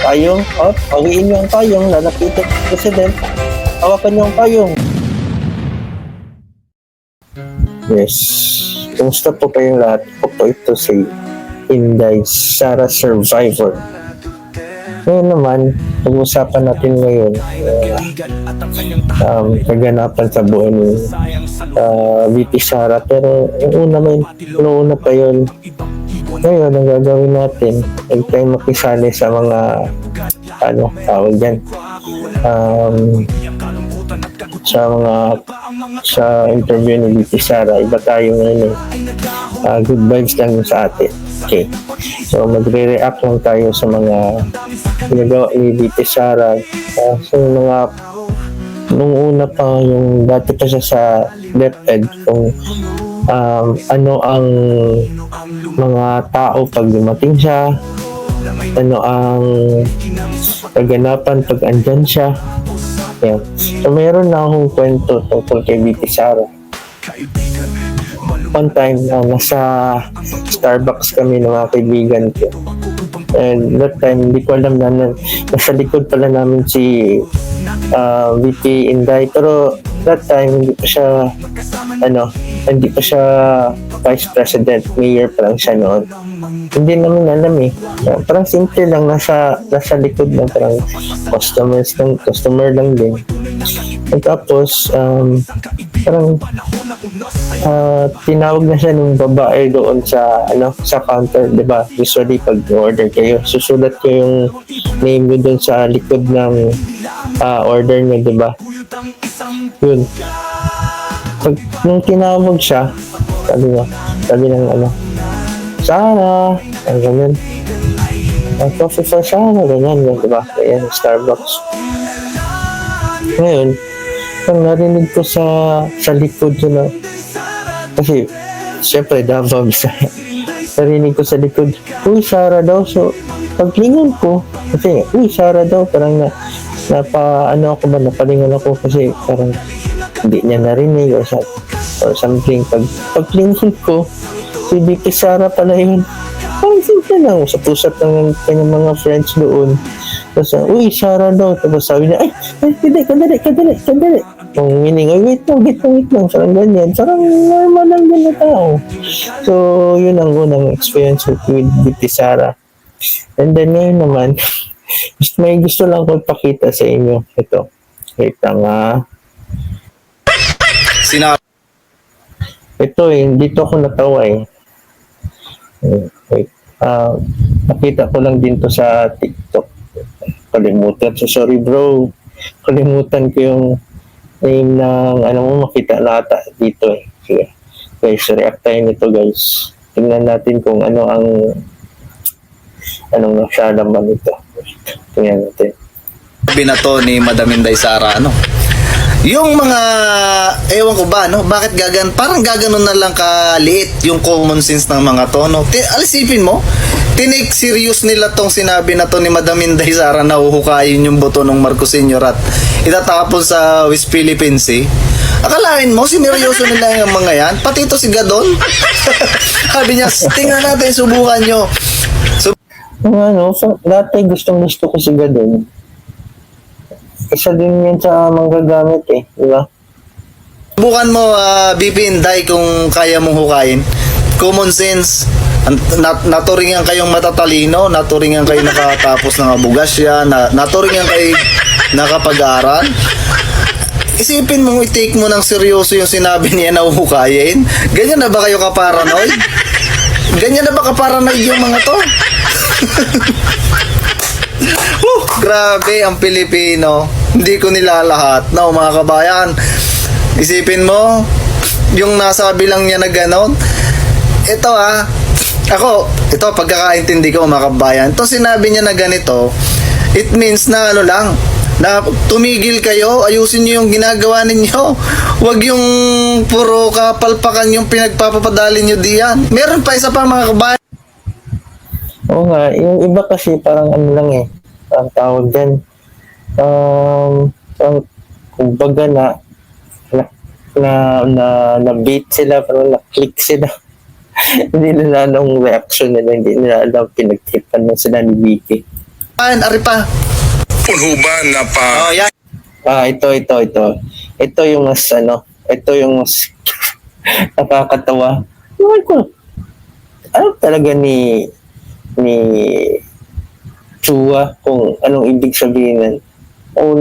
payong, hawiin niyo ang payong, lalapitin ng president, hawakan niyo ang payong. Yes. Kumusta po kayong lahat? Ako po ito si Inday Sara Survivor. Ngayon naman, pag-usapan natin ngayon kaganapan sa buhay ni VP Sara. Pero yung una pa yun. Ngayon, ang gagawin natin, huwag tayong makisali sa mga tawag dyan, sa interview ni VP Sara. Iba tayo ngayon good vibes lang sa atin. Okay. So, magre-react lang tayo sa mga ginagawa ni VP Sara. So, nung una pa, yung dati pa siya sa DepEd, kung ano ang mga tao pag dumating siya, ano ang kaganapan pag andyan siya. Yeah. So, mayroon na akong kwento tungkol kay VP Sara. One time, nasa Starbucks kami ng mga kaibigan ko. And that time, hindi ko alam na nasa likod pala namin si VP Inday. Pero that time, hindi pa siya Vice President, Mayor pa lang siya noon. Hindi namin alam parang simple lang, nasa likod ng parang customer lang din. At tapos, parang tinawag na siya ng babae doon sa counter, 'di ba? Usually pag order kayo, susulat ko yung name mo doon sa likod ng order niyo, 'di ba? Yun. Nung tinawag siya, sabi ng Sara, ang ganyan. Coffee for Sara, ganyan, 'di ba? Ayan, Starbucks. Ngayon, ang narinig ko sa likod yun, kasi syempre Davao siya. Narinig ko sa likod, uy, Sara daw. So paglingon ko, kasi uy, Sara daw, parang napalingon ako kasi parang hindi niya narinig or something. Paglingon ko, si VP Sara pala yun. Parang simple lang, usap-usap ng kanyang mga friends doon. Tapos, uy, Sara daw. Tapos sabi niya, ay, kadali. Kung meaning, wait lang. Sarang ganyan. Sarang normal lang din na tao. So, yun ang unang experience with VP Sara. And then, ngayon naman, may gusto lang ko ipakita sa inyo. Ito. Wait lang Ito dito ako natawa Wait. Nakita ko lang din to sa TikTok. Kalimutan. So, sorry bro. Kalimutan ko yung name ng makita na ata dito Sige. Guys, react tayo nito guys. Tingnan natin kung anong nasya naman ito. Tingnan natin. Binato ni Madam Inday Sara, yung mga, ewan ko ba, bakit parang gaganon na lang kaliit yung common sense ng mga to, Alisipin mo, tinake serious nila tong sinabi na to ni Madam Inday Sara na uhukayin yung boto ng Marcos Sr. at itatapos sa West Philippines Akalain mo, sineryoso nila yung mga yan? Pati ito si Gadon? Sabi niya, tingnan natin, subukan nyo. Dati gustong-gusto ko si Gadon. Isa din yan sa manggagamit di ba? Subukan mo, VP Inday, kung kaya mong hukayin. Common sense. Naturingan kayong matatalino, naturingan kayo nakatapos ng abugasya, naturingan kayo nakapag-aral. Isipin mo, i-take mo ng seryoso yung sinabi niya na hukayin. Ganyan na ba kayo kaparanoid? Ganyan na ba kaparanoid yung mga to? Grabe ang Pilipino. Hindi ko nilalahat. Mga kabayan, isipin mo, yung nasabi lang niya na ganon. Ito ito pagkakaintindi ko mga kabayan. Ito sinabi niya na ganito, it means na na tumigil kayo, ayusin niyo yung ginagawa ninyo. Huwag yung puro kapalpakan yung pinagpapapadali niyo diyan. Meron pa isa pa mga kabayan. Oo nga, yung iba kasi parang lang ang tawag dyan. Kumbaga na bait sila, parang na-click sila. Hindi nila alam reaction nila, hindi nila alam pinagtipan na sila ni Vicky. Ari pa. Punhuban na pa Oh, yan. Ito. Ito yung mas, ito yung mas nakakatawa. Ewan ko, ano talaga ni Chua kung anong ibig sabihin nun. O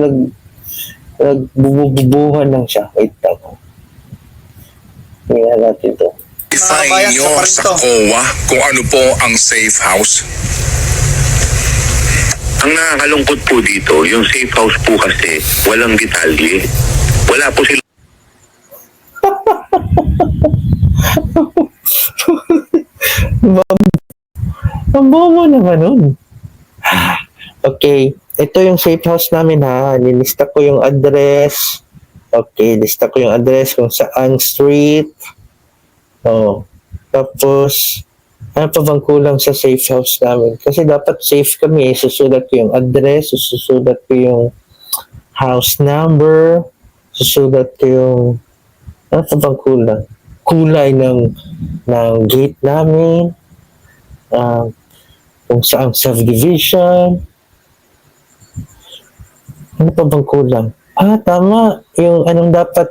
nagbububuhan lang siya. Wait lang. Tingnan natin to. define Kabayan, nyo sa sa COA kung ano po ang safe house. Ang nakakalungkot po dito, yung safe house po kasi walang detalye. Wala po sila Ang bobo naman nun. Okay. Ito yung safe house namin ha. Nilista ko yung address. Okay. Lista ko yung address kung saan street. Oh. Tapos, ano pa bang kulang sa safe house namin? Kasi dapat safe kami. Susulat ko yung address. Susulat ko yung house number. Susulat ko yung ano pa bang kulang? Kulay ng gate namin. Kung saan subdivision. Ano pa bang kulang? Tama. Yung anong dapat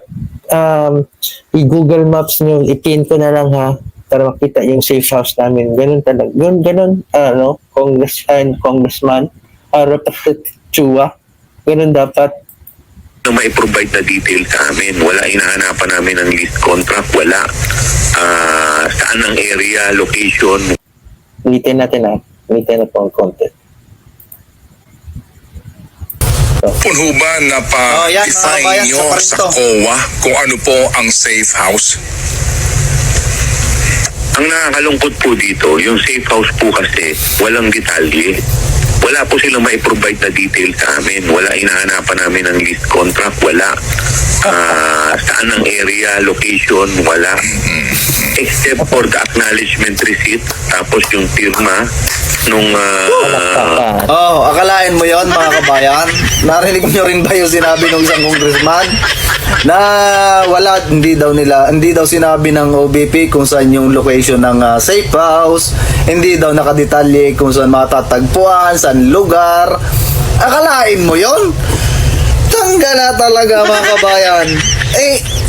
i-Google Maps nyo, i-pin ko na lang ha para makita yung safe house namin. Ganun talaga. Ganun, congressman, Representative Chua. Ganun dapat. na mai-provide na detail sa amin. Wala, hinahanapan namin ng lease contract. Wala. Saan ang area, location. Ulitin natin ha. Ulitin na po ang content. Punhuban na pa Oh, yan, mga define kabayan, nyo sa sa Parinto. COA kung ano po ang safe house. Ang nakakalungkot po dito, yung safe house po kasi walang detalye. Wala po silang mai-provide na detail sa amin. Wala, hinahanapan namin ng lease contract. Wala. Saan ang area, location, wala. Except for the acknowledgement receipt, tapos yung firma nung Oh, akalain mo yon mga kabayan? Narinig nyo rin ba yung sinabi ng isang congressman? Na wala, hindi daw sinabi ng OBP kung saan yung location ng safe house, hindi daw nakadetalye kung saan matatagpuan, saan lugar. Akalain mo yon? Tanggala talaga mga kabayan.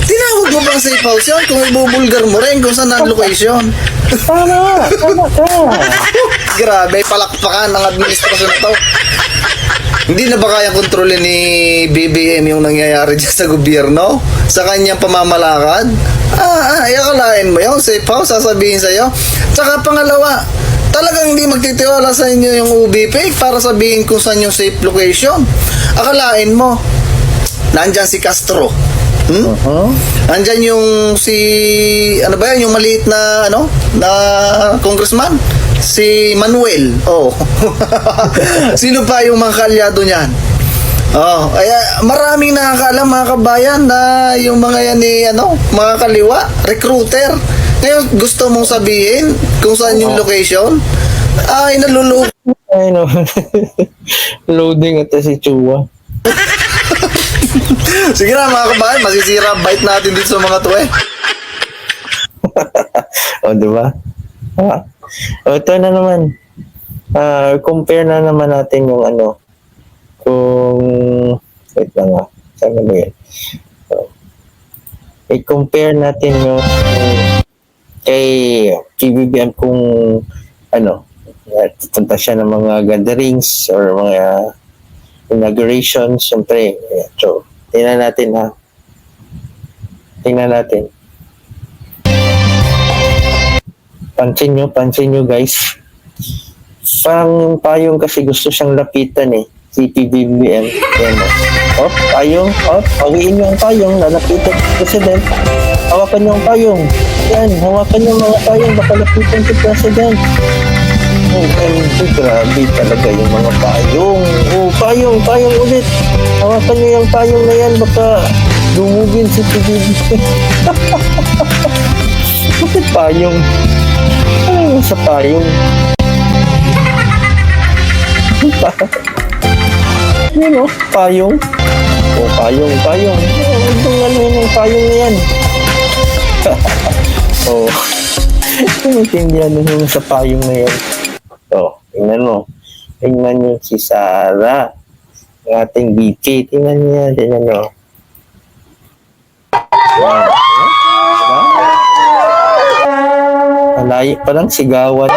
Tinawag mo bang safe house yun kung ibubulgar mo rin kung saan ang location? Tama ka. Grabe, palakpakan ng administrasyon na to. Hindi na ba kayang kontrolin ni BBM yung nangyayari dyan sa gobyerno? Sa kanyang pamamalakad? Akalain mo yung safe house, sasabihin sa'yo. Tsaka pangalawa, talagang hindi magtitiwala sa inyo yung UBP para sabihin kung saan yung safe location. Akalain mo, nandyan si Castro. Nandyan yung ano ba yan, yung maliit na na congressman, si Manuel. Sino pa yung mga kalyado niyan? Kaya maraming nakakaalam mga kabayan na yung mga yan ni mga kaliwa, recruiter. Ngayon gusto mong sabihin kung saan yung location? Naluloko. Ay no. Loading ito si Chua. Sige na mga kabayan, masisira bite natin dito sa mga to Di ba? Ito na naman. Compare na naman natin yung kung wait lang saan ba yun? I-compare natin yung kay PBBM kung punta siya ng mga gatherings or mga inaugurations, siyempre. So, tingnan natin ha. Tingnan natin. Pansin nyo guys. Parang payong kasi gusto siyang lapitan si PBBM. Yan payong. Hawiin nyo ang payong. Lalapitan si President. Hawakan nyo ang payong. Yan, hawakan nyo mga payong. Baka lapitan si President. Grabe talaga yung mga payong. Payong ulit. Hawakan nyo yung payong na yan. Baka dumugin si PBBM. Bakit payong? Ano sa payong? Payong? Payong. Yung payong na yan. Tinitindihan mo sa payong na yan. Tingnan mo. Tingnan nyo si Sarah. Ang ating BK. Tingnan niya. Tingnan nyo. Wow. Diba? Malayo pa lang sigawan.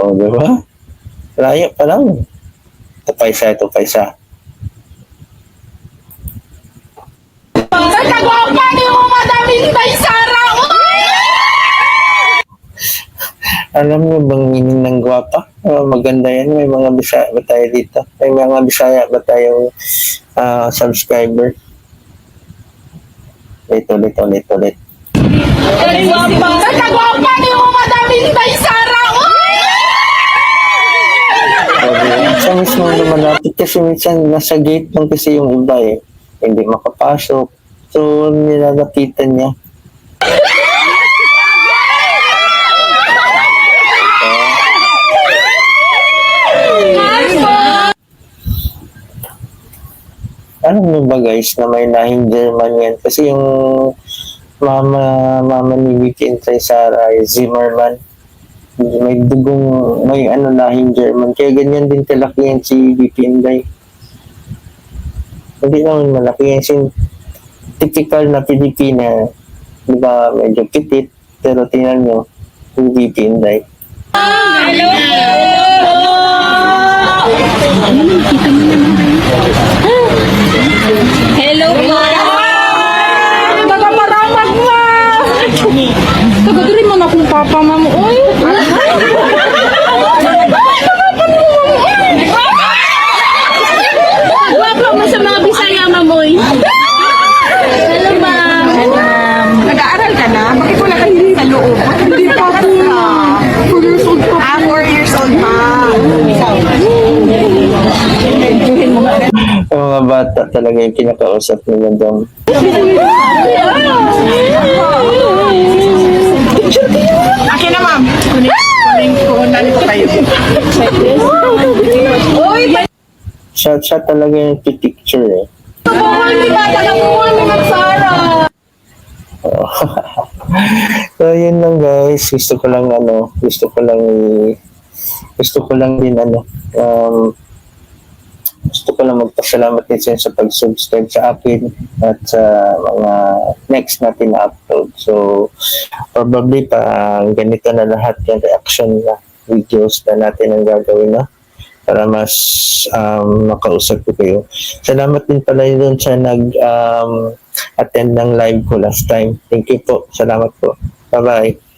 Oh, di ba? Layo pa lang. Ito pa isa, ito pa isa. Nagkagwapa ni mo, Madam Inday Sara! Alam mo bang meaning ng gwapa? Maganda yan. May mga Bisaya ba tayo dito? May mga Bisaya ba tayong subscriber? Ulit. Nagkagwapa ni mo, Madam Inday Sara! Sa mismo lumalapit kasi minsan nasa gate lang kasi yung iba eh. Hindi makapasok. So, nilalapitan niya. Alam mo ba guys na may lahing German yan? Kasi yung mama ni Vicky and Sarah ay Zimmerman. May dugong, may lahing German. Kaya ganyan din kalaki yan si Vicky Inday. Hindi naman malaki yan. Typical na Pilipina. Di ba medyo pitit. Pero tingnan nyo, si Vicky Inday. Hello, ma! Nagamaramag, ma! Tagadiri mo na kung papa, ma'am. Uy! Guwapo mo sa mga Bisaya, mamoy. Hello, ma'am. Nag-aaral ka na? Bakit wala ka hindi sa loob? Hindi pa ako na. 4 years old pa. 4 years old pa. Ang mga bata talaga yung kinakausap ni Madam. Akin na, ma'am. Kunin ko kayo. Siya talaga yung picture eh. Hindi ba talaga ni Magsara? So yun lang guys, gusto ko lang magpasalamat din sa pag-subscribe sa akin at sa mga next natin na upload. So probably pa ganito na lahat yung reaction na videos na natin ang gagawin na para mas makausap ko kayo. Salamat din pala yun sa attend ng live ko last time. Thank you po. Salamat po. Bye-bye.